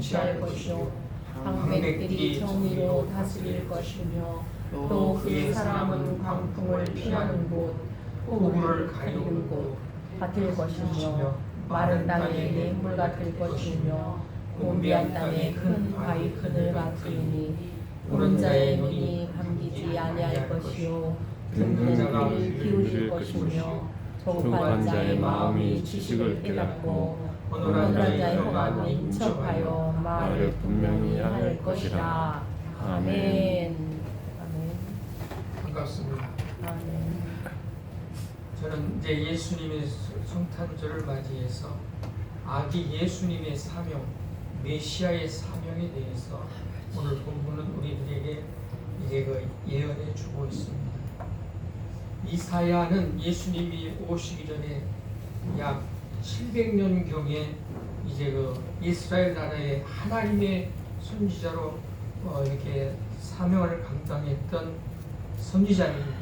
통치할 것이요 방백들이 정의로 다스릴 것이며 또 그의 사람은 광풍을 피하는 곳 폭우를 가리는 곳 같을 것이며 마른 땅에 맹물 같을 것이며 곤비한 땅에 큰 바위 그늘 같으니 보는 자의 눈이 감기지 아니할 것이요 듣는 귀를 기울일 것이며 조급한 자의 마음이 지식을 깨닫고 온유한 자의 마음이 인척하여 말을 분명히 할 것이라. 아멘. 아멘. 반갑습니다. 아멘. 저는 이제 예수님의 성탄절을 맞이해서 아기 예수님의 사명, 메시아의 사명에 대해서 오늘 본문은 우리들에게 이제 그 예언해 주고 있습니다. 이사야는 예수님이 오시기 전에 약 700년경에 이제 그 이스라엘 나라의 하나님의 선지자로 이렇게 사명을 감당했던 선지자입니다.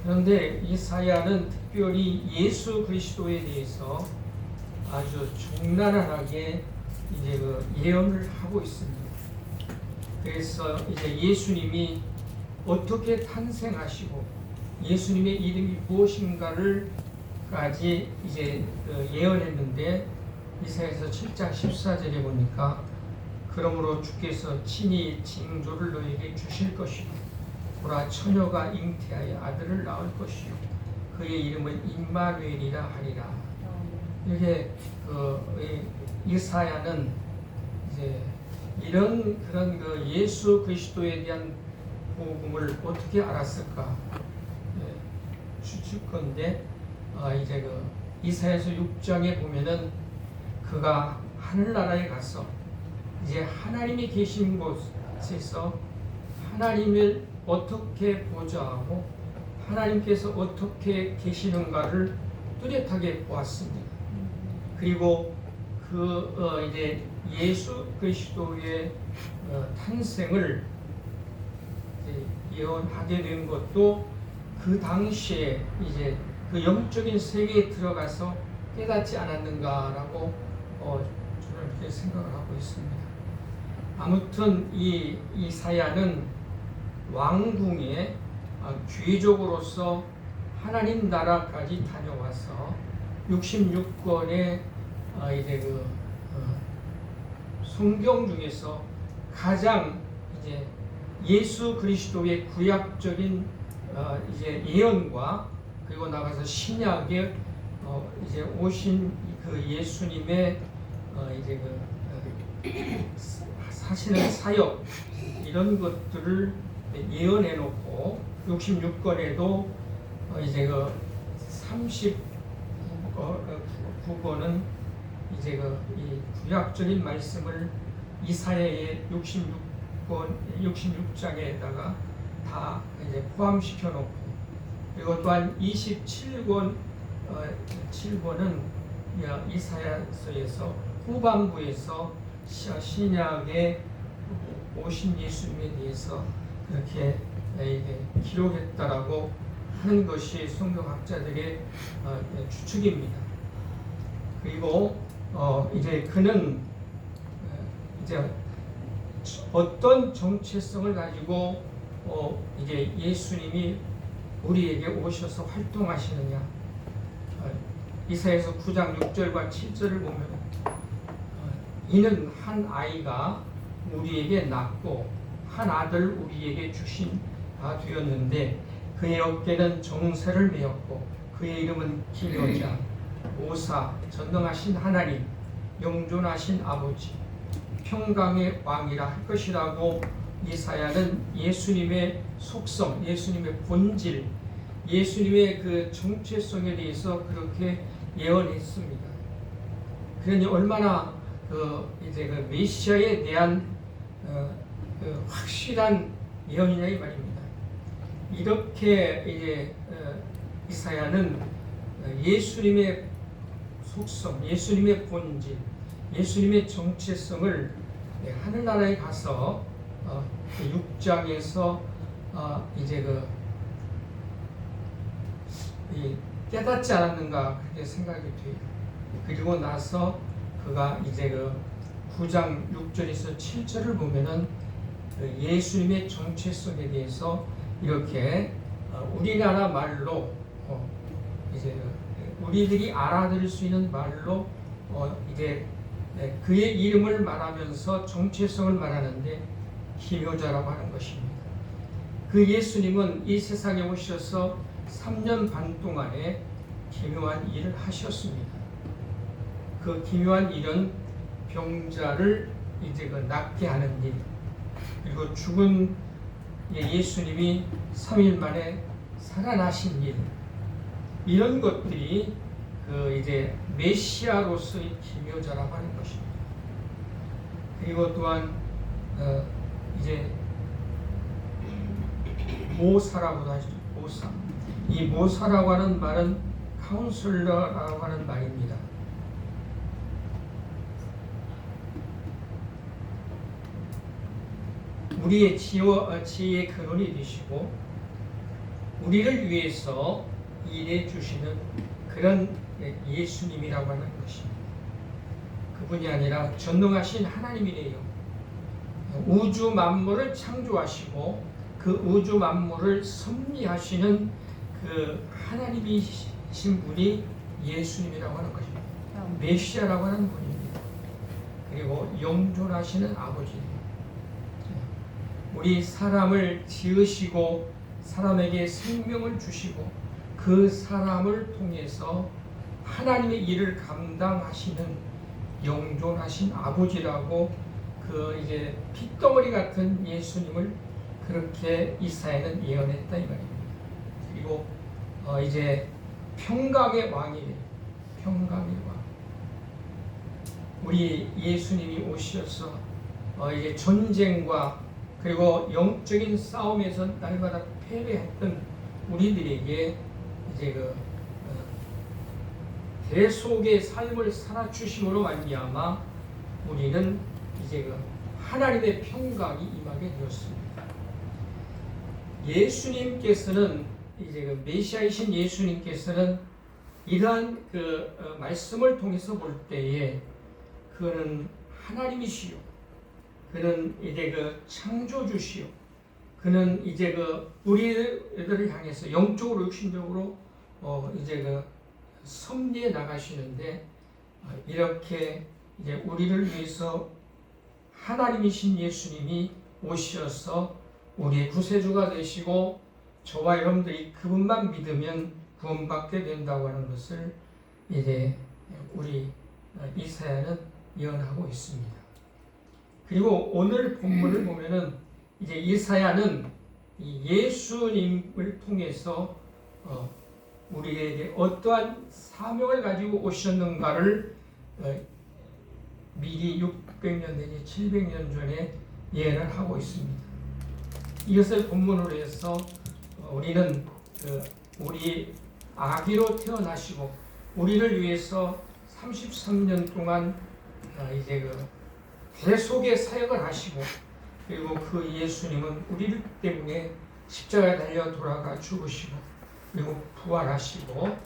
그런데 이사야는 특별히 예수 그리스도에 대해서 아주 적나라하게 이제 그 예언을 하고 있습니다. 그래서 이제 예수님이 어떻게 탄생하시고 예수님의 이름이 무엇인가를 까지 이제 예언했는데 이사야서 7장 14절에 보니까 그러므로 주께서 친히 징조를 너에게 주실 것이요 보라 처녀가 잉태하여 아들을 낳을 것이요 그의 이름은 임마누엘이라 하리라. 이렇게 이사야는 이제 이런 그런 그 예수 그리스도에 대한 복음을 어떻게 알았을까 추측건데 이제 그 이사야서 6장에 보면은 그가 하늘나라에 가서 이제 하나님이 계신 곳에서 하나님을 어떻게 보좌하고 하나님께서 어떻게 계시는가를 뚜렷하게 보았습니다. 그리고 이제 예수 그리스도의 탄생을 이제 예언하게 된 것도 그 당시에 이제 그 영적인 세계에 들어가서 깨닫지 않았는가라고 저는 그렇게 생각을 하고 있습니다. 아무튼 이 이사야는 왕궁의 귀족으로서 하나님 나라까지 다녀와서 66권의 이제 그 성경 중에서 가장 이제 예수 그리스도의 구약적인 이제 예언과 그리고 나가서 신약에 이제 오신 그 예수님의 이제 사실은 사역 이런 것들을 예언해 놓고 66권에도 이제 그 39권은 이제 이 구약적인 말씀을 이사야의 66장에다가 다 이제 포함시켜 놓고 그리고 또한 27권 7권은 이사야서에서 후반부에서 신약에 오신 예수님에 대해서 그렇게 기록했다라고 하는 것이 성경학자들의 추측입니다. 그리고 이제 그는 이제 어떤 정체성을 가지고 이제 예수님이 우리에게 오셔서 활동하시느냐 이사야서 9장 6절과 7절을 보면 이는 한 아이가 우리에게 낳고 한 아들 우리에게 주신 바 되었는데 그의 어깨는 정세를 메었고 그의 이름은 기묘자 오사 전능하신 하나님 영존하신 아버지 평강의 왕이라 할 것이라고 이사야는 예수님의 속성, 예수님의 본질, 예수님의 그 정체성에 대해서 그렇게 예언했습니다. 그러니 얼마나 이제 그 메시아에 대한 확실한 예언이냐 이 말입니다. 이렇게 이제 이사야는 예수님의 속성, 예수님의 본질, 예수님의 정체성을 하늘나라에 가서 6장에서 이제 깨닫지 않았는가 그렇게 생각이 돼요. 그리고 나서 그가 이제 9장 6절에서 7절을 보면은 그 예수님의 정체성에 대해서 이렇게 우리나라 말로 이제 우리들이 알아들을 수 있는 말로 이제 그의 이름을 말하면서 정체성을 말하는데 기묘자라고 하는 것입니다. 그 예수님은 이 세상에 오셔서 3년 반 동안에 기묘한 일을 하셨습니다. 그 기묘한 일은 병자를 이제 낫게 하는 일, 그리고 죽은 예수님이 3일 만에 살아나신 일, 이런 것들이 그 이제 메시아로서의 기묘자라고 하는 것입니다. 그리고 또한 이제 모사라고도 하죠. 모사. 이 모사라고 하는 말은 카운슬러라고 하는 말입니다. 우리의 지혜의 근원이 되시고 우리를 위해서 일해 주시는 그런 예수님이라고 하는 것입니다. 그분이 아니라 전능하신 하나님이래요. 우주 만물을 창조하시고 그 우주 만물을 섭리하시는 그 하나님이신 분이 예수님이라고 하는 것입니다. 메시아라고 하는 분입니다. 그리고 영존하시는 아버지입니다. 우리 사람을 지으시고 사람에게 생명을 주시고 그 사람을 통해서 하나님의 일을 감당하시는 영존하신 아버지라고 그 이제 핏덩어리 같은 예수님을 그렇게 이사야는 예언했다 이 말입니다. 그리고 이제 평강의 왕이래요. 평강의 왕. 우리 예수님이 오셔서 이제 전쟁과 그리고 영적인 싸움에서 날마다 패배했던 우리들에게 이제 그 대속의 삶을 살아주심으로 말미암아 우리는 이제 그 하나님의 평강이 임하게 되었습니다. 예수님께서는 이제 그 메시아이신 예수님께서는 이러한 그 말씀을 통해서 볼 때에 그는 하나님이시요, 그는 이제 그 창조주시요, 그는 이제 그 우리들을 향해서 영적으로 육신적으로 이제 그 섭리해 나가시는데 이렇게 이제 우리를 위해서 하나님이신 예수님이 오셔서 우리의 구세주가 되시고 저와 여러분들이 그분만 믿으면 구원받게 된다고 하는 것을 이제 우리 이사야는 예언하고 있습니다. 그리고 오늘 본문을 보면은 이제 이사야는 예수님을 통해서 우리에게 어떠한 사명을 가지고 오셨는가를 미리 600년 내지 700년 전에 예언을 하고 있습니다. 이것을 본문으로 해서 우리는 우리 아기로 태어나시고 우리를 위해서 33년 동안 이제 그 대속의 사역을 하시고 그리고 그 예수님은 우리를 때문에 십자가에 달려 돌아가 죽으시고 그리고 부활하시고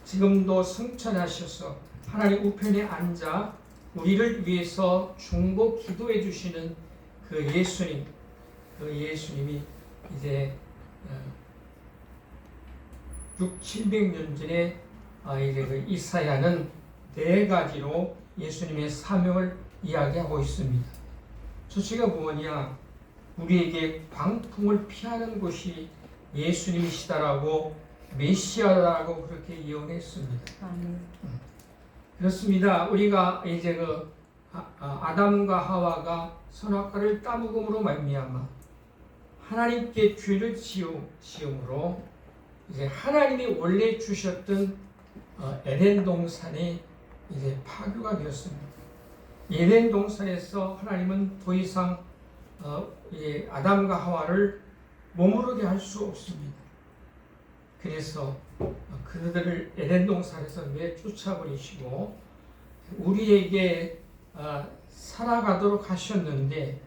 지금도 승천하셔서 하나님 우편에 앉아 우리를 위해서 중보 기도해 주시는 그 예수님, 그 예수님이 이제 600~700년 전에 이제 그 이사야는 4가지로 예수님의 사명을 이야기하고 있습니다. 첫째가 뭐냐? 우리에게 광풍을 피하는 것이 예수님이시다라고 메시아라고 그렇게 예언했습니다. 그렇습니다. 우리가 이제 그 아담과 하와가 선악과를 따먹음으로 말미암아 하나님께 죄를 지음으로 이제 하나님이 원래 주셨던 에덴 동산이 이제 파괴가 되었습니다. 에덴 동산에서 하나님은 더 이상 아담과 하와를 머무르게 할 수 없습니다. 그래서 그들을 에덴 동산에서 내쫓아버리시고 우리에게 살아가도록 하셨는데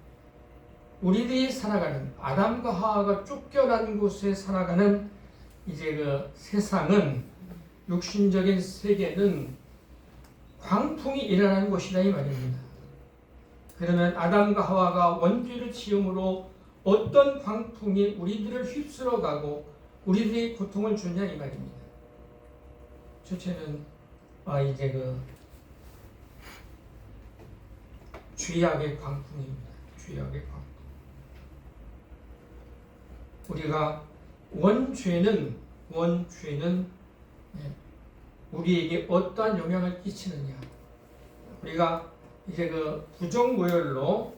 우리들이 살아가는 아담과 하와가 쫓겨난 곳에 살아가는 이제 그 세상은 육신적인 세계는 광풍이 일어나는 곳이다 이 말입니다. 그러면 아담과 하와가 원죄를 지음으로 어떤 광풍이 우리들을 휩쓸어 가고 우리들이 고통을 주냐 이 말입니다. 첫째는 이제 그 죄악의 광풍입니다. 죄악의 광풍. 우리가 원죄는 우리에게 어떠한 영향을 끼치느냐. 우리가 이제 그 부정모혈로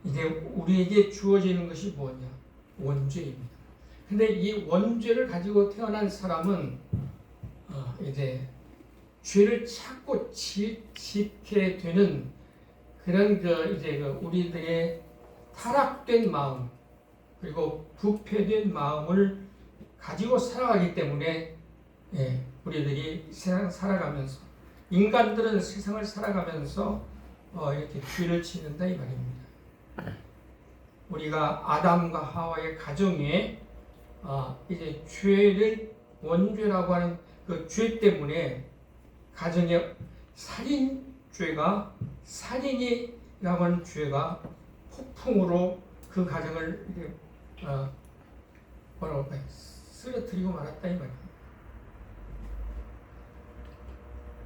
이제 우리에게 주어지는 것이 뭐냐? 원죄입니다. 근데 이 원죄를 가지고 태어난 사람은 이제 죄를 찾고 짓게 되는 그런 이제 우리들의 타락된 마음 그리고 부패된 마음을 가지고 살아가기 때문에 우리들이 세상 살아가면서 인간들은 세상을 살아가면서 이렇게 죄를 짓는다 이 말입니다. 우리가 아담과 하와의 가정에 이제 죄를 원죄라고 하는 그 죄 때문에 가정에 살인이라고 하는 죄가 폭풍으로 그 가정을 이제 뭐라고 할까요? 쓰러뜨리고 말았다 이 말입니다.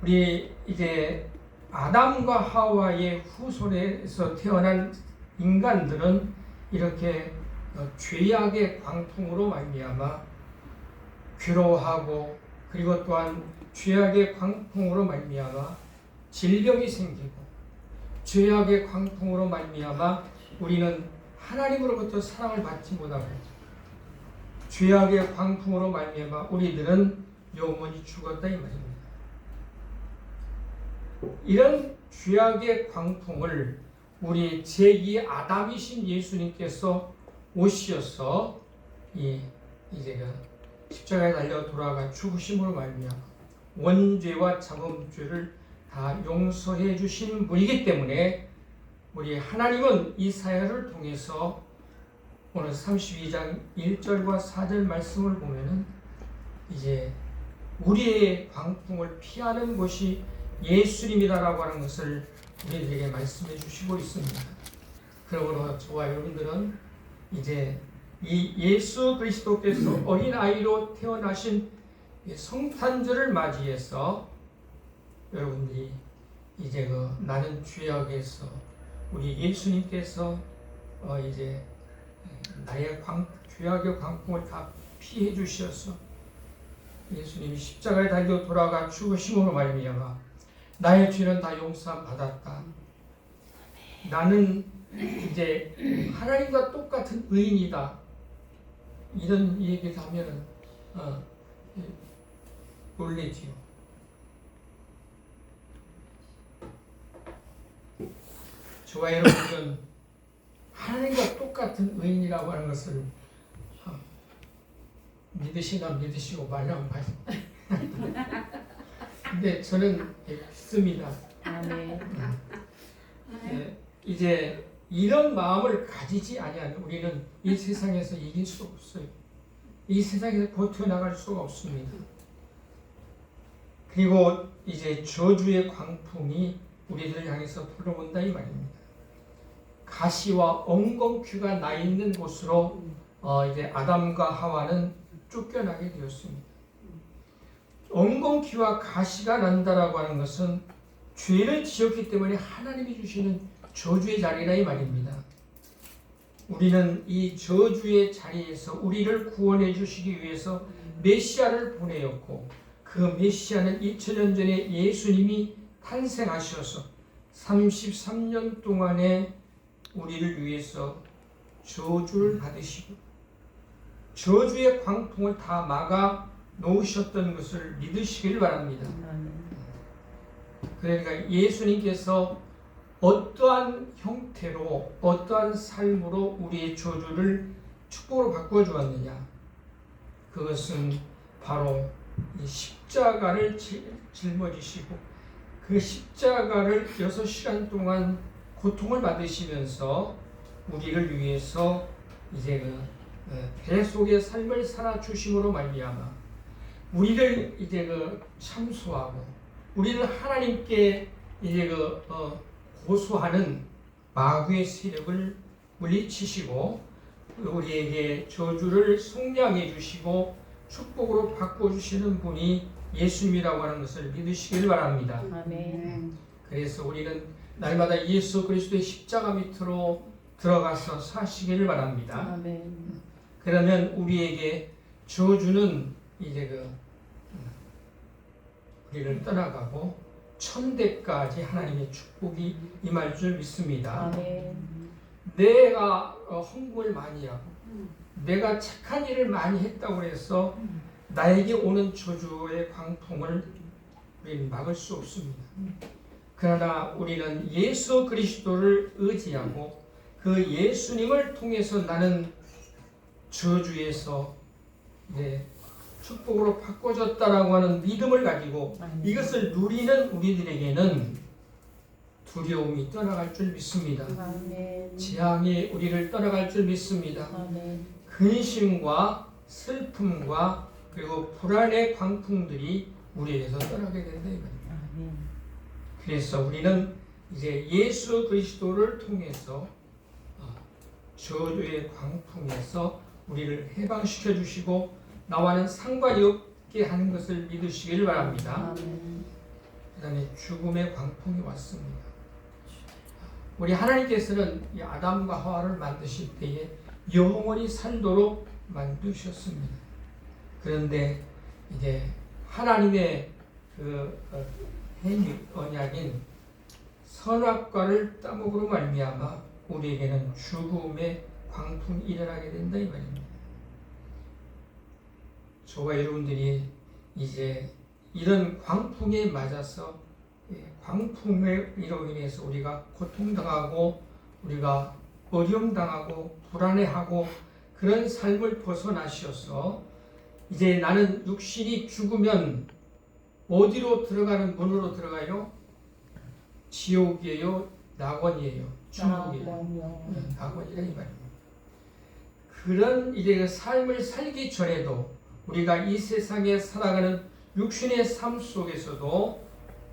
우리 이제 아담과 하와의 후손에서 태어난 인간들은 이렇게 죄악의 광풍으로 말미암아 괴로워하고 그리고 또한 죄악의 광풍으로 말미암아 질병이 생기고 죄악의 광풍으로 말미암아 우리는 하나님으로부터 사랑을 받지 못하고 죄악의 광풍으로 말미암아 우리들은 영원히 죽었다 이 말입니다. 이런 죄악의 광풍을 우리 제2 아담이신 예수님께서 오셔서 이제 십자가에 달려 돌아가 죽으심으로 말미암아 원죄와 자범죄를 다 용서해 주신 분이기 때문에 우리 하나님은 이 사역을 통해서 오늘 32장 1절과 4절 말씀을 보면은 이제 우리의 광풍을 피하는 것이 예수님이다라고 하는 것을 우리들에게 말씀해 주시고 있습니다. 그러므로 저와 여러분들은 이제 이 예수 그리스도께서 어린아이로 태어나신 성탄절을 맞이해서 여러분들이 이제 나는 죄악에서 우리 예수님께서 이제 나의 죄악의 광풍을 다 피해 주셔서 예수님이 십자가에 달려 돌아가 죽으심으로 말미암아 나의 죄는 다 용서 받았다. 나는 이제 하나님과 똑같은 의인이다. 이런 얘기를 하면은 놀래지요. 저와 여러분들은 하나님과 똑같은 의인이라고 하는 것을 믿으시나 믿으시고 말라고 하죠. 근데 저는 믿습니다. 아멘. 이제 이런 마음을 가지지 아니하면 우리는 이 세상에서 이길 수 없어요. 이 세상에서 버텨나갈 수가 없습니다. 그리고 이제 저주의 광풍이 우리들을 향해서 불어온다 이 말입니다. 가시와 엉겅퀴가 나 있는 곳으로 이제 아담과 하와는 쫓겨나게 되었습니다. 엉겅퀴와 가시가 난다라고 하는 것은 죄를 지었기 때문에 하나님이 주시는 저주의 자리라 이 말입니다. 우리는 이 저주의 자리에서 우리를 구원해 주시기 위해서 메시아를 보내었고 그 메시아는 2000년 전에 예수님이 탄생하셔서 33년 동안에 우리를 위해서 저주를 받으시고 저주의 광풍을 다 막아 놓으셨던 것을 믿으시길 바랍니다. 그러니까 예수님께서 어떠한 형태로 어떠한 삶으로 우리의 저주를 축복으로 바꾸어 주었느냐, 그것은 바로 이 십자가를 짊어지시고 그 십자가를 6시간 고통을 받으시면서 우리를 위해서 이제 대속의 삶을 살아 주심으로 말미암아 우리를 이제 참소하고 우리를 하나님께 이제 고소하는 마귀의 세력을 물리치시고 우리에게 저주를 속량해 주시고 축복으로 바꿔주시는 분이 예수님이라고 하는 것을 믿으시길 바랍니다. 아멘. 그래서 우리는 날마다 예수 그리스도의 십자가 밑으로 들어가서 사시기를 바랍니다. 아멘. 그러면 우리에게 저주는 이제 우리를 떠나가고 천대까지 하나님의 축복이 임할 줄 믿습니다. 아멘. 내가 헌금을 많이 하고 내가 착한 일을 많이 했다고 해서 나에게 오는 저주의 광풍을 우리는 막을 수 없습니다. 그러나 우리는 예수 그리스도를 의지하고 그 예수님을 통해서 나는 저주에서 축복으로 바꿔졌다라고 하는 믿음을 가지고 이것을 누리는 우리들에게는 두려움이 떠나갈 줄 믿습니다. 아멘. 재앙이 우리를 떠나갈 줄 믿습니다. 아멘. 근심과 슬픔과 그리고 불안의 광풍들이 우리에게서 떠나게 된다 이 말입니다. 아멘. 그래서 우리는 이제 예수 그리스도를 통해서 저주의 광풍에서 우리를 해방시켜 주시고 나와는 상관이 없게 하는 것을 믿으시길 바랍니다. 아멘. 그 다음에 죽음의 광풍이 왔습니다. 우리 하나님께서는 이 아담과 하와를 만드실 때에 영원히 살도록 만드셨습니다. 그런데 이제 하나님의 행위 언약인 선악과를 따먹으로 말미암아 우리에게는 죽음의 광풍이 일어나게 된다 이 말입니다. 저와 여러분들이 이제 이런 광풍에 맞아서 광풍으로 인해서 우리가 고통당하고 우리가 어려움당하고 불안해하고 그런 삶을 벗어나셔서 이제 나는 육신이 죽으면 어디로 들어가는 문으로 들어가요? 지옥이에요? 낙원이에요? 천국이에요? 낙원이라 이 말입니다. 그런 이제 그 삶을 살기 전에도 우리가 이 세상에 살아가는 육신의 삶 속에서도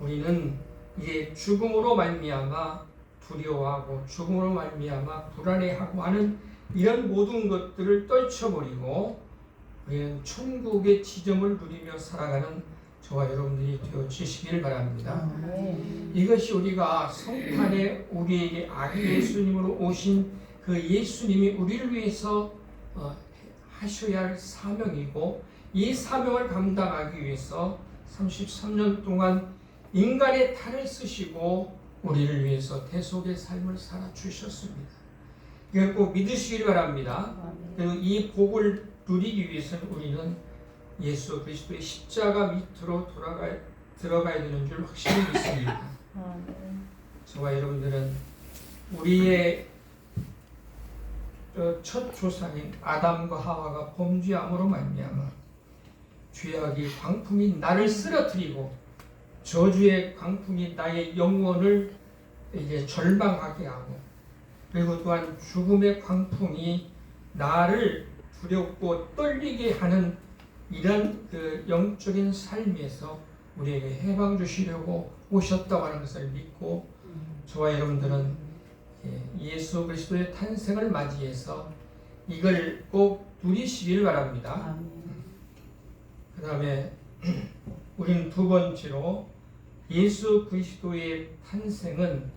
우리는 이제 죽음으로 말미암아 두려워하고 죽음으로 말미암아 불안해하고 하는 이런 모든 것들을 떨쳐버리고 우리는 천국의 지점을 누리며 살아가는 저와 여러분들이 되어주시기를 바랍니다. 이것이 우리가 성탄에 우리에게 아기 예수님으로 오신 그 예수님이 우리를 위해서 하셔야 할 사명이고 이 사명을 감당하기 위해서 33년 동안 인간의 탈을 쓰시고 우리를 위해서 대속의 삶을 살아주셨습니다. 이걸 꼭 믿으시길 바랍니다. 그리고 이 복을 누리기 위해서는 우리는 예수 그리스도의 십자가 밑으로 들어가야 되는 줄 확실히 믿습니다. 저와 여러분들은 우리의 첫 조상인 아담과 하와가 범죄함으로 말미암아 죄악이 광풍이 나를 쓰러뜨리고 저주의 광풍이 나의 영혼을 이제 절망하게 하고 그리고 또한 죽음의 광풍이 나를 두렵고 떨리게 하는 이런 그 영적인 삶에서 우리에게 해방 주시려고 오셨다고 하는 것을 믿고 저와 여러분들은 예수 그리스도의 탄생을 맞이해서 이걸 꼭 누리시길 바랍니다. 그 다음에 우리는 두 번째로 예수 그리스도의 탄생은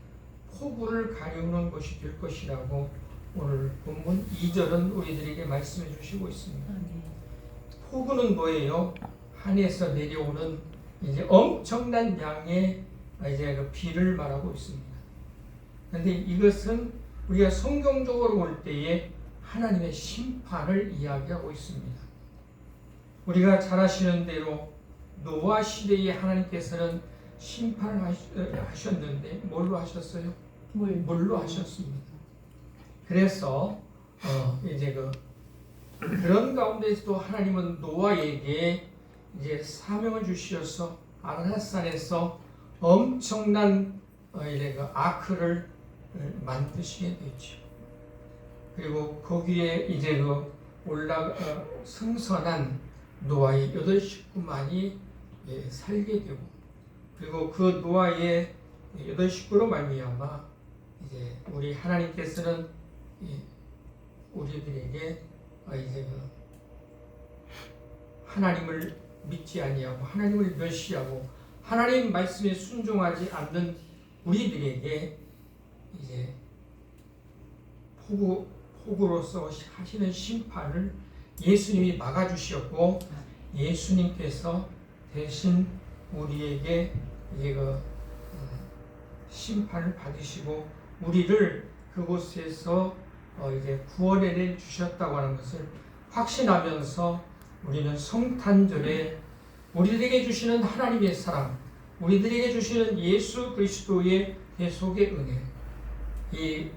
포구를 가리우는 것이 될 것이라고 오늘 본문 2절은 우리들에게 말씀해 주시고 있습니다. 포구는 뭐예요? 하늘에서 내려오는 이제 엄청난 양의 이제 그 비를 말하고 있습니다. 그런데 이것은 우리가 성경적으로 볼 때에 하나님의 심판을 이야기하고 있습니다. 우리가 잘 아시는 대로 노아 시대에 하나님께서는 심판을 하셨는데 뭘로 하셨어요? 물로 하셨습니다. 그래서 이제 그런 가운데서도 하나님은 노아에게 이제 사명을 주셔서 아라랏산에서 엄청난 이제 아크를 만드시게 되죠. 그리고 거기에 이제 승선한 노아의 8 식구만이 살게 되고 그리고 그 노아의 여덟 식구로 말미암아 이제 우리 하나님께서는 우리들에게 이제 하나님을 믿지 아니하고 하나님을 멸시하고 하나님 말씀에 순종하지 않는 우리들에게 이제 폭우로서 하시는 심판을 예수님이 막아주셨고 예수님께서 대신 우리에게 이제 심판을 받으시고 우리를 그곳에서 이제 구원해 주셨다고 하는 것을 확신하면서 우리는 성탄절에 우리들에게 주시는 하나님의 사랑, 우리들에게 주시는 예수 그리스도의 대속의 은혜,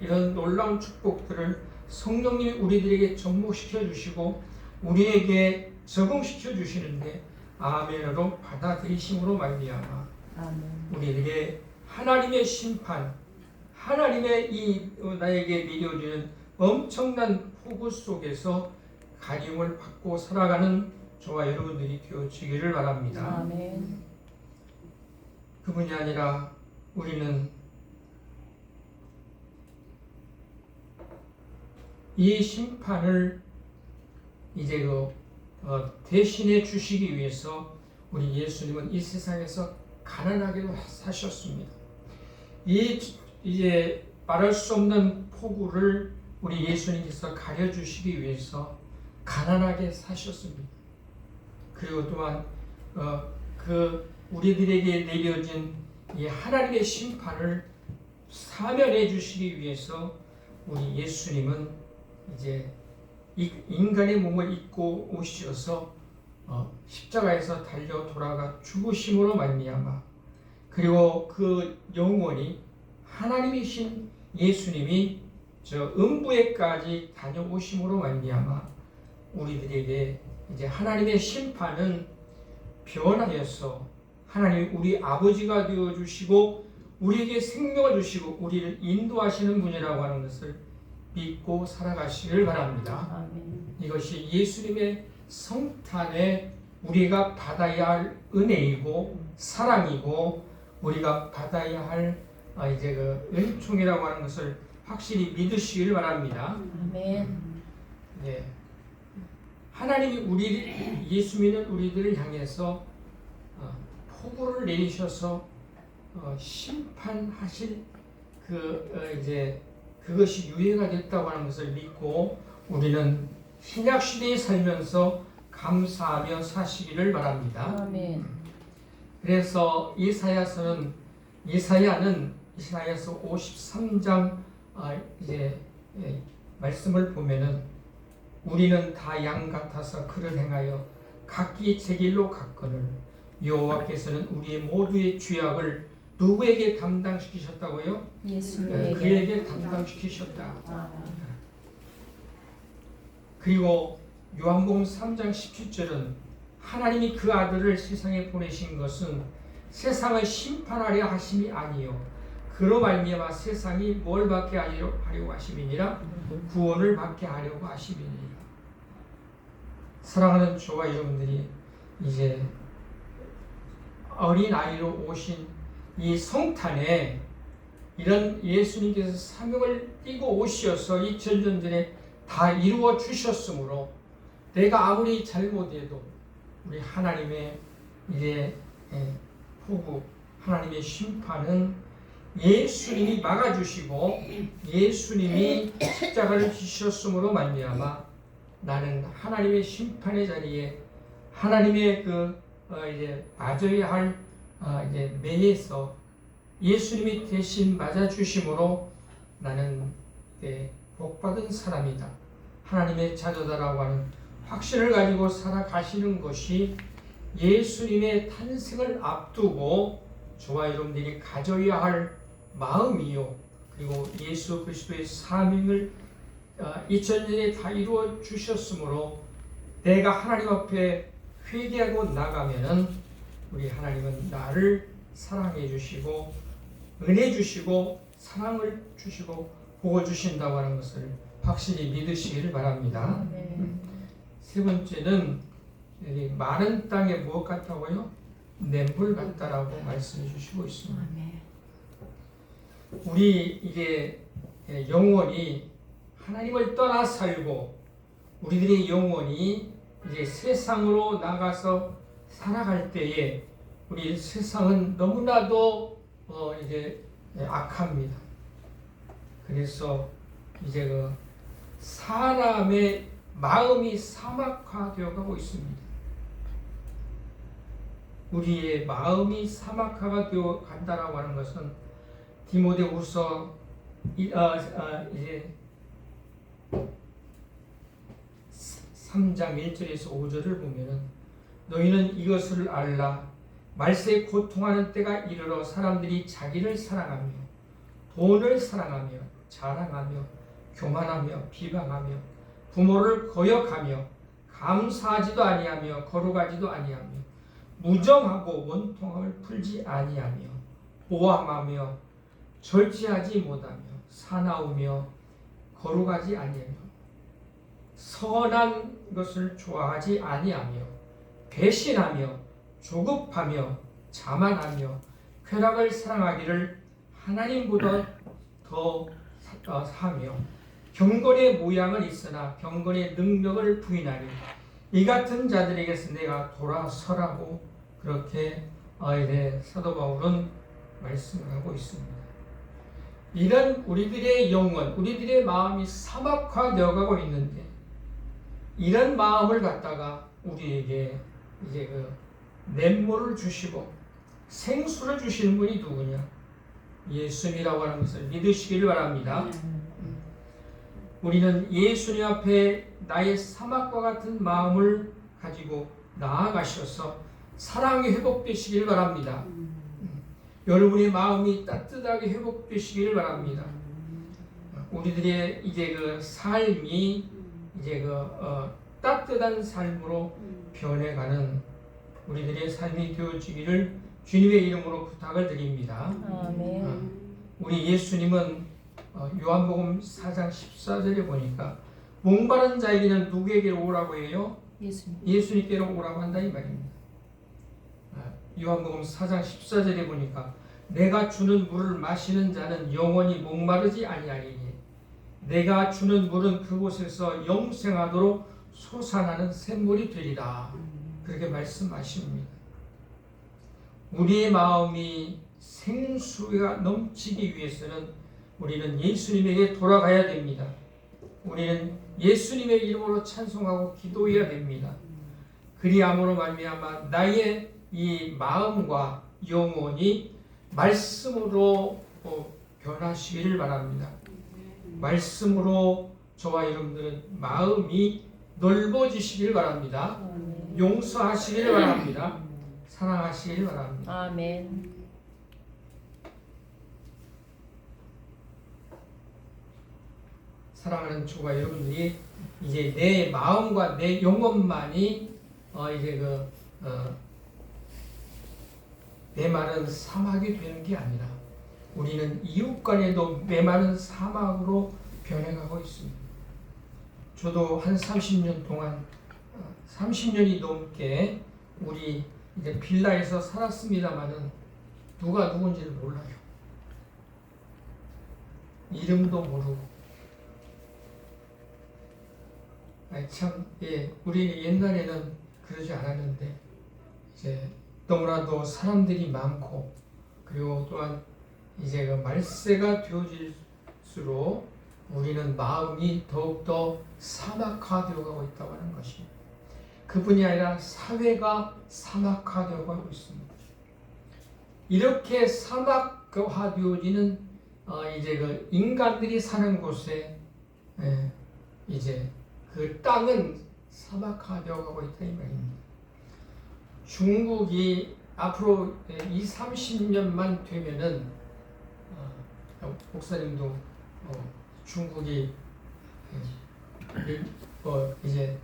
이런 놀라운 축복들을 성령님이 우리들에게 접목시켜 주시고 우리에게 적응시켜 주시는데 아멘으로 받아들이심으로 말미암아 우리에게 하나님의 심판, 하나님의 이 나에게 내려지는 엄청난 폭우 속에서 가림을 받고 살아가는 저와 여러분들이 되어지기를 바랍니다. 아멘. 그뿐이 아니라 우리는 이 심판을 이제 대신해 주시기 위해서 우리 예수님은 이 세상에서 가난하게도 사셨습니다. 이제 말할 수 없는 폭우를 우리 예수님께서 가려주시기 위해서 가난하게 사셨습니다. 그리고 또한 우리들에게 내려진 이 하나님의 심판을 사면해 주시기 위해서 우리 예수님은 이제 인간의 몸을 입고 오셔서 십자가에서 달려 돌아가 죽으심으로 말미암아 그리고 그 영원히 하나님이신 예수님이 저 음부에까지 다녀오심으로 말미암아 우리들에게 이제 하나님의 심판은 변하여서 하나님 우리 아버지가 되어 주시고 우리에게 생명을 주시고 우리를 인도하시는 분이라고 하는 것을 믿고 살아가시길 바랍니다. 아멘. 이것이 예수님의 성탄에 우리가 받아야 할 은혜이고 사랑이고 우리가 받아야 할 이제 은총이라고 하는 것을 확실히 믿으시길 바랍니다. 아멘. 네. 하나님이 예수 믿는 우리들을 향해서 폭우를 내리셔서 심판하실 이제 그것이 유예가 됐다고 하는 것을 믿고 우리는 신약 시대에 살면서 감사하며 사시기를 바랍니다. 아멘. 그래서 이사야는 이사야서 53장 이제 말씀을 보면은 우리는 다 양 같아서 그를 행하여 각기 제 길로 갔거늘 여호와께서는 우리의 모두의 죄악을 누구에게 담당시키셨다고요? 예수님에게. 그에게 담당시키셨다. 아멘. 그리고 요한복음 3장 17절은 하나님이 그 아들을 세상에 보내신 것은 세상을 심판하려 하심이 아니요 그로 말미암아 세상이 뭘 받게 하려고 하심이니라 구원을 받게 하려고 하심이니라. 사랑하는 저와 여러분들이 이제 어린아이로 오신 이 성탄에 이런 예수님께서 사명을 띠고 오셔서 2000년 전에 다 이루어 주셨으므로 내가 아무리 잘못해도 우리 하나님의 이제 폭우 하나님의 심판은 예수님이 막아주시고 예수님이 십자가를 지셨으므로 말미암아 나는 하나님의 심판의 자리에 하나님의 이제 맞아야 할 이제 매에서 예수님이 대신 맞아주심으로 나는 복받은 사람이다. 하나님의 자녀다라고 하는 확신을 가지고 살아가시는 것이 예수님의 탄생을 앞두고 저와 여러분들이 가져야 할 마음이요. 그리고 예수 그리스도의 사명을 2000년에 다 이루어 주셨으므로 내가 하나님 앞에 회개하고 나가면은 우리 하나님은 나를 사랑해 주시고 은혜 주시고 사랑을 주시고 복을 주신다고 하는 것을 확실히 믿으시기를 바랍니다. 세 번째는 여기 마른 땅에 무엇 같다고요? 냇물 같다라고 말씀해 주시고 있습니다. 우리 이게 영혼이 하나님을 떠나 살고 우리들의 영혼이 이제 세상으로 나가서 살아갈 때에 우리 세상은 너무나도 이제 악합니다. 그래서 이제 그 사람의 마음이 사막화되어 가고 있습니다. 우리의 마음이 사막화가 되어 간다라고 하는 것은 디모데후서 이제 3장 1절에서 5절을 보면은 너희는 이것을 알라 말세에 고통하는 때가 이르러 사람들이 자기를 사랑하며 돈을 사랑하며 자랑하며 교만하며 비방하며 부모를 거역하며 감사하지도 아니하며 거룩하지도 아니하며 무정하고 원통함을 풀지 아니하며 오함하며 절제하지 못하며 사나우며 거룩하지 아니하며 선한 것을 좋아하지 아니하며 배신하며 조급하며 자만하며 쾌락을 사랑하기를 하나님보다 더 하며 경건의 모양은 있으나 경건의 능력을 부인하니 이 같은 자들에게서 내가 돌아서라고 그렇게 사도 바울은 말씀을 하고 있습니다. 이런 우리들의 영혼, 우리들의 마음이 사막화되어 가고 있는데 이런 마음을 갖다가 우리에게 이제 그 냇물을 주시고 생수를 주시는 분이 누구냐? 예수님이라고 하는 것을 믿으시기를 바랍니다. 우리는 예수님 앞에 나의 사막과 같은 마음을 가지고 나아가셔서 사랑이 회복되시기를 바랍니다. 여러분의 마음이 따뜻하게 회복되시기를 바랍니다. 우리들의 이제 그 삶이 이제 따뜻한 삶으로 변해가는 우리들의 삶이 되어지기를 주님의 이름으로 부탁을 드립니다. 아멘. 우리 예수님은 요한복음 4장 14절에 보니까 목마른 자에게는 누구에게로 오라고 해요? 예수님께로 오라고 한다 이 말입니다. 요한복음 4장 14절에 보니까 내가 주는 물을 마시는 자는 영원히 목마르지 아니하리니 내가 주는 물은 그곳에서 영생하도록 솟아나는 샘물이 되리라. 그렇게 말씀하십니다. 우리의 마음이 생수가 넘치기 위해서는 우리는 예수님에게 돌아가야 됩니다. 우리는 예수님의 이름으로 찬송하고 기도해야 됩니다. 그리함으로 말미암아 나의 이 마음과 영혼이 말씀으로 변하시기를 바랍니다. 말씀으로 저와 여러분들은 마음이 넓어지시기를 바랍니다. 용서하시기를 바랍니다. 사랑하시기를 바랍니다. 아멘. 사랑하는 저와 여러분들이 이제 내 마음과 내 영혼만이 이제 메마른 사막이 되는 게 아니라 우리는 이웃 간에도 메마른 사막으로 변해가고 있습니다. 저도 한 30년 동안 30년이 넘게 우리 이제 빌라에서 살았습니다만은 누가 누군지를 몰라요. 이름도 모르고. 우리 옛날에는 그러지 않았는데 이제 너무나도 사람들이 많고 그리고 또한 이제 그 말세가 되어질수록 우리는 마음이 더욱더 사막화되어 가고 있다고 하는 것입니다. 그뿐이 아니라 사회가 사막화되어 가고 있습니다. 이렇게 사막화되어지는 이제 그 인간들이 사는 곳에 이제 그 땅은 사막화되어 가고 있다 이 말입니다. 중국이 앞으로 20-30년만 되면은 목사님도 중국이 이제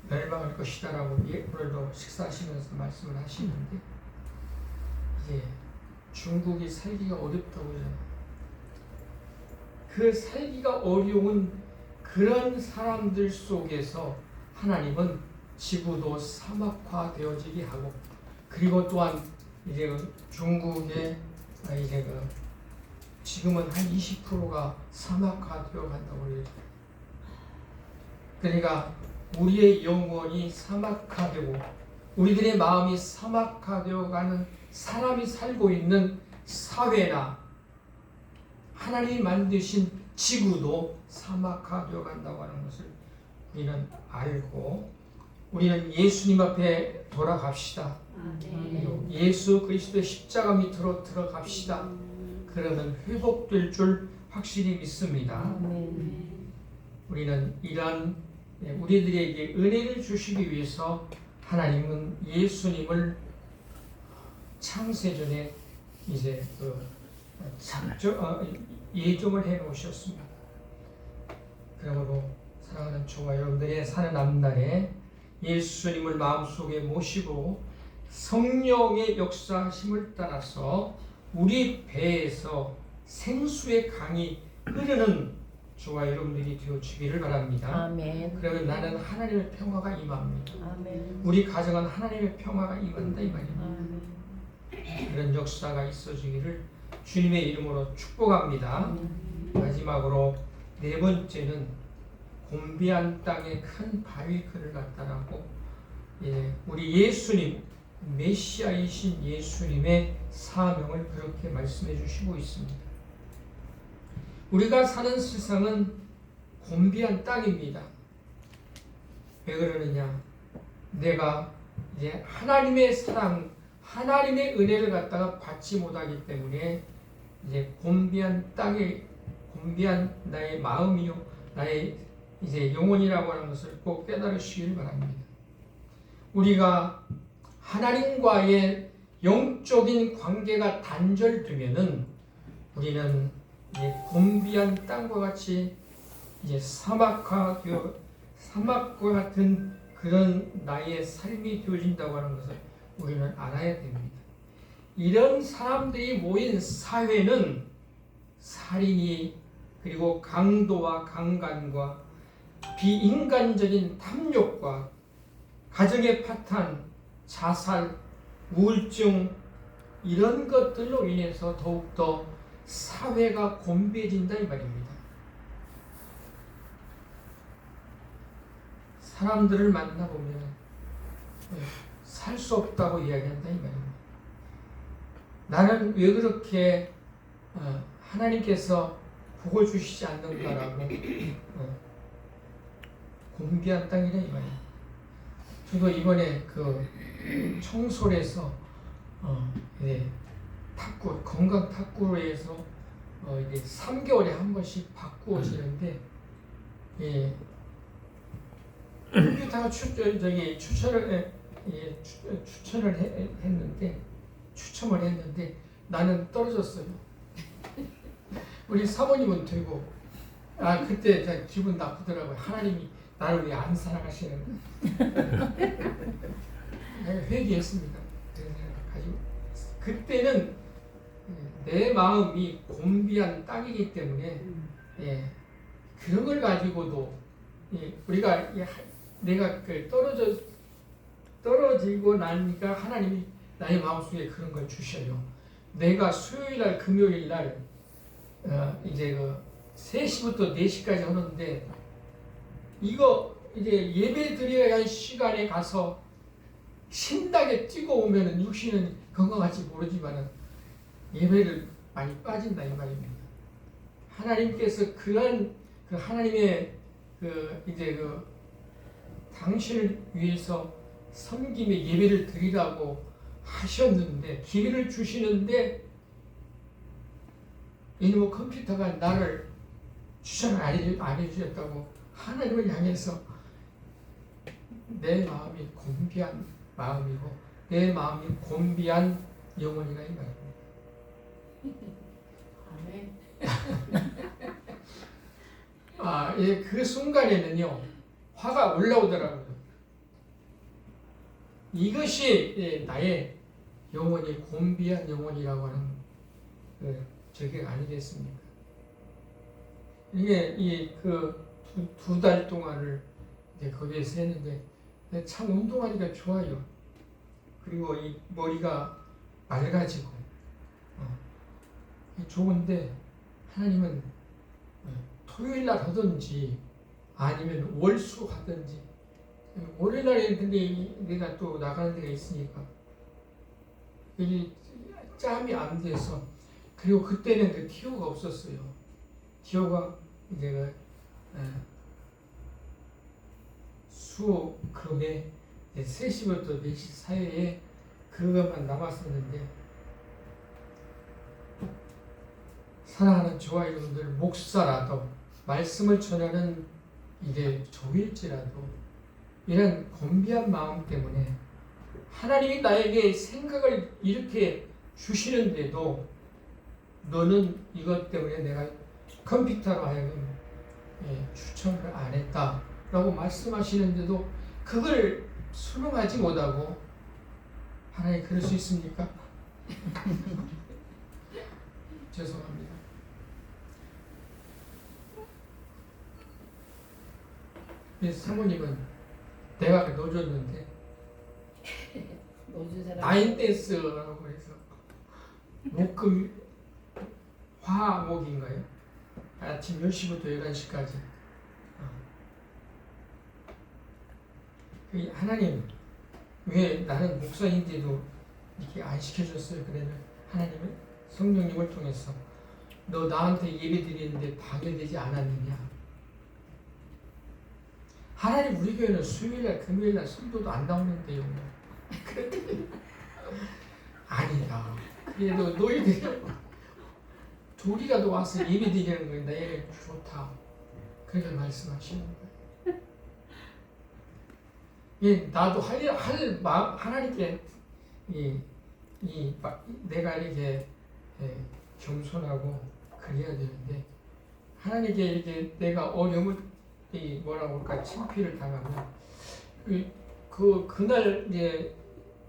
멸망할 것이다라고 오늘도 식사하시면서 말씀을 하시는데 이제 중국이 살기가 어렵다고 하잖아요. 그 살기가 어려운 그런 사람들 속에서 하나님은 지구도 사막화되어지게 하고 그리고 또한 이제 중국의 이제 지금은 한 20%가 사막화되어 간다고 해요. 그러니까 우리의 영혼이 사막화되고 우리들의 마음이 사막화되어 가는 사람이 살고 있는 사회나 하나님이 만드신 지구도 사막화되어 간다고 하는 것을 우리는 알고 우리는 예수님 앞에 돌아갑시다. 그리고 예수 그리스도의 십자가 밑으로 들어갑시다. 그러면 회복될 줄 확실히 믿습니다. 우리는 이러한 우리들에게 은혜를 주시기 위해서 하나님은 예수님을 창세전에 이제 예정을 해 놓으셨습니다. 그러므로 사랑하는 저와 여러분들의 사는 앞날에 예수님을 마음속에 모시고 성령의 역사하심을 따라서 우리 배에서 생수의 강이 흐르는 저와 여러분들이 되어주기를 바랍니다. 아멘. 그러면 나는 하나님의 평화가 임합니다. 아멘. 우리 가정은 하나님의 평화가 임한다 이 말입니다. 아멘. 그런 역사가 있어지기를 주님의 이름으로 축복합니다. 마지막으로 네 번째는 곤비한 땅에 큰 바위 그늘 같다라고 우리 예수님 메시아이신 예수님의 사명을 그렇게 말씀해 주시고 있습니다. 우리가 사는 세상은 곤비한 땅입니다. 왜 그러느냐? 내가 이제 하나님의 사랑, 하나님의 은혜를 갖다가 받지 못하기 때문에 이제 곤비한 땅에 곤비한 나의 마음이요, 나의 이제 영혼이라고 하는 것을 꼭 깨달으시길 바랍니다. 우리가 하나님과의 영적인 관계가 단절되면은 우리는 이제 곤비한 땅과 같이 이제 사막과 같은 그런 나의 삶이 되어진다고 하는 것을 우리는 알아야 됩니다. 이런 사람들이 모인 사회는 살인이 그리고 강도와 강간과 비인간적인 탐욕과 가정의 파탄, 자살, 우울증 이런 것들로 인해서 더욱더 사회가 곤비해진다 이 말입니다. 사람들을 만나보면 살 수 없다고 이야기한다 이 말입니다. 나는 왜 그렇게 하나님께서 복을 주시지 않는가라고 곤비한 땅이라 이 말입니다. 저도 이번에 그 청솔에서 탁구 건강 탁구로에서 이게 3개월에 한 번씩 바꾸어지는데 컴퓨터가 추천을 했는데 나는 떨어졌어요. 우리 사모님은 되고 그때 기분 나쁘더라고요. 하나님이 나를 왜 안 사랑하시는 회개했습니다. 가지고 그때는 내 마음이 곤비한 땅이기 때문에 그런 걸 가지고도 우리가 내가 떨어지고 나니까 하나님이 나의 마음속에 그런 걸 주셔요. 내가 수요일날 금요일날 이제 3시부터 4시까지 하는데 이거 이제 예배 드려야 할 시간에 가서 신나게 뛰고 오면은 육신은 건강할지 모르지만은 예배를 많이 빠진다 이 말입니다. 하나님께서 그런 하나님의 당신을 위해서 섬김의 예배를 드리라고 하셨는데 기회를 주시는데 이놈의 컴퓨터가 나를 추천을 안 해주셨다고 하나님을 향해서 내 마음이 곤비한 마음이고 내 마음이 곤비한 영혼이라 이 말입니다. 그 순간에는요 화가 올라오더라고요. 이것이 나의 영혼이 곤비한 영혼이라고 하는 저게 아니겠습니까? 이게 두 달 동안을 거기에서 했는데 참 운동하니까 좋아요. 그리고 이 머리가 맑아지고 좋은데 하나님은 토요일 날 하든지 아니면 월수 하든지 월요일 날에 근데 내가 또 나가는 데가 있으니까 이 짬이 안 돼서 그리고 그때는 그 티오가 없었어요. 티오가 이제 수호 금에 3시부터 4시 사이에 그것만 남았었는데 사랑하는 저와 여러분들 목사라도 말씀을 전하는 이게 종일지라도 이런 곤비한 마음 때문에 하나님이 나에게 생각을 이렇게 주시는데도 너는 이것 때문에 내가 컴퓨터로 하여금 추천을 안 했다라고 말씀하시는데도 그걸 수긍하지 못하고 하나님 그럴 수 있습니까? 죄송합니다. 사모님은 내가 넣어줬는데 나인 댄스라고 해서 목금 화목인가요? 아침 10시부터 11시까지 하나님 왜 나는 목사인데도 이렇게 안 시켜줬어요? 그러면 하나님은 성령님을 통해서 너 나한테 예배 드리는데 방해되지 않았느냐? 하나님 우리 교회는 수요일날 금요일날 성도도 안 나오는데요. 아니다. 그래도 너희들이 둘이라도 와서 예배 드리는 거에 나에게 좋다. 그렇게 말씀하시는 거예요. 예, 나도 할 마음 하나님께 내가 이렇게 겸손하고 그래야 되는데 하나님께 이렇게 내가 어려움을 뭐라고 할까 창피를 당하면 그날 이제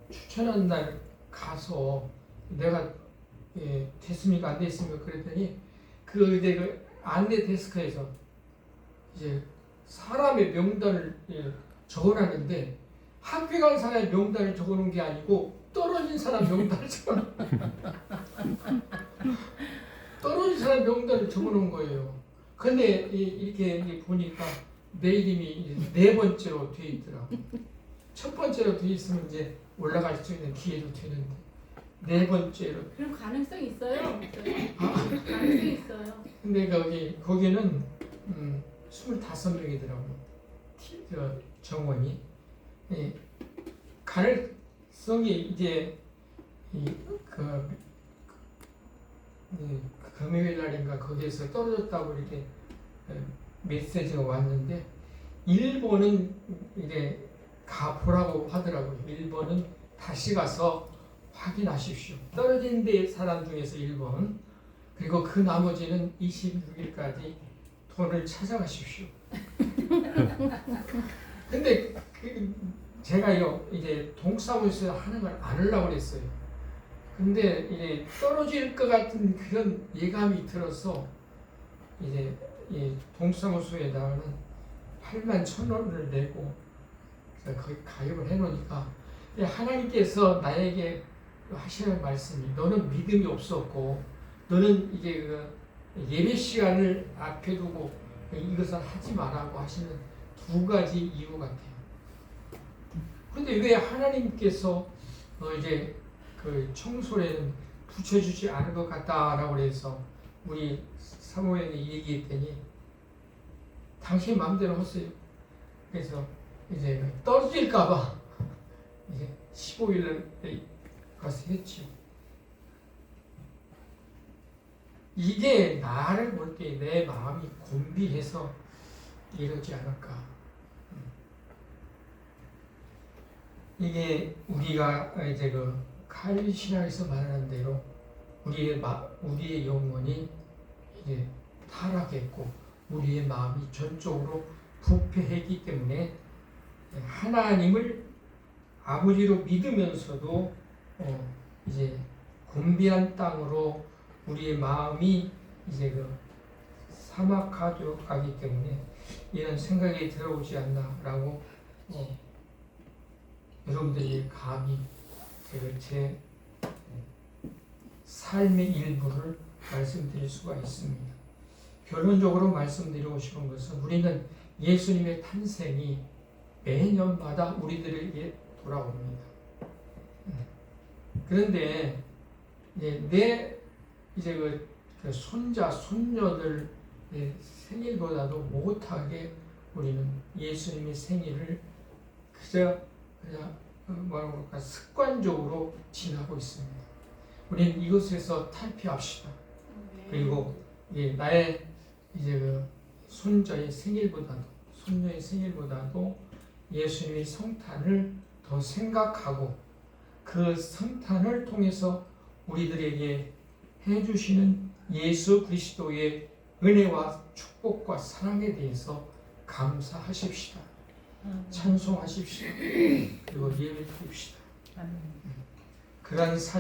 추천한 날 가서 내가 됐습니까 안 됐습니까 그랬더니 이제 그 안내 데스크에서 이제 사람의 명단을 적어놨는데 학교 간 사람의 명단을 적어놓은 게 아니고 떨어진 사람 명단을 적어놓은 거예요. 근데 이렇게 보니까 내 이름이 4번째로 돼 있더라고. 첫 번째로 돼 있으면 이제 올라갈 수 있는 기회도 되는데 4번째로. 그럼 가능성이 있어요? 가능성이 있어요. 근데 거기는 25명이더라고. 정원이. 가능성이 이제 금요일 날인가 거기에서 떨어졌다고 이렇게 메시지가 왔는데 일본은 이제 가보라고 하더라고요. 일본은 다시 가서 확인하십시오. 떨어진 데 사람 중에서 1번 그리고 그 나머지는 26일까지 돈을 찾아가십시오. 근데 제가요 이제 동사무소에서 하는 걸 안 하려고 그랬어요. 근데 이제 떨어질 것 같은 그런 예감이 들어서 이제 동사무소에다가는 81,000원을 내고 거기 가입을 해놓으니까 하나님께서 나에게 하시는 말씀이 너는 믿음이 없었고 너는 이제 예배 시간을 앞에 두고 이것을 하지 말라고 하시는 2가지 이유 같아요. 그런데 왜 하나님께서 이제 그 청소에는 붙여주지 않을 것 같다라고 해서 우리 사모님이 얘기했더니 당신 마음대로 하세요. 그래서 이제 떨어질까봐 이제 15일을 가서 했죠. 이게 나를 볼 때 내 마음이 곤비해서 이러지 않을까. 이게 우리가 이제 칼빈 신학에서 말하는 대로 우리의 영혼이 이제 타락했고 우리의 마음이 전적으로 부패했기 때문에 하나님을 아버지로 믿으면서도 이제 곤비한 땅으로 우리의 마음이 이제 사막하도록 가기 때문에 이런 생각이 들어오지 않나라고 여러분들이 감히 제 삶의 일부를 말씀드릴 수가 있습니다. 결론적으로 말씀드리고 싶은 것은 우리는 예수님의 탄생이 매년마다 우리들에게 돌아옵니다. 그런데 내 그 손자, 손녀들 생일보다도 못하게 우리는 예수님의 생일을 그냥 뭐라고 그럴까 습관적으로 지나고 있습니다. 우리는 이것에서 탈피합시다. 그리고 나의 그 손자의 생일보다도 손녀의 생일보다도 예수님의 성탄을 더 생각하고 그 성탄을 통해서 우리들에게 해주시는 예수 그리스도의 은혜와 축복과 사랑에 대해서 감사하십시다. 찬송하십시다. 그리고 예배 드립시다. 그런 삶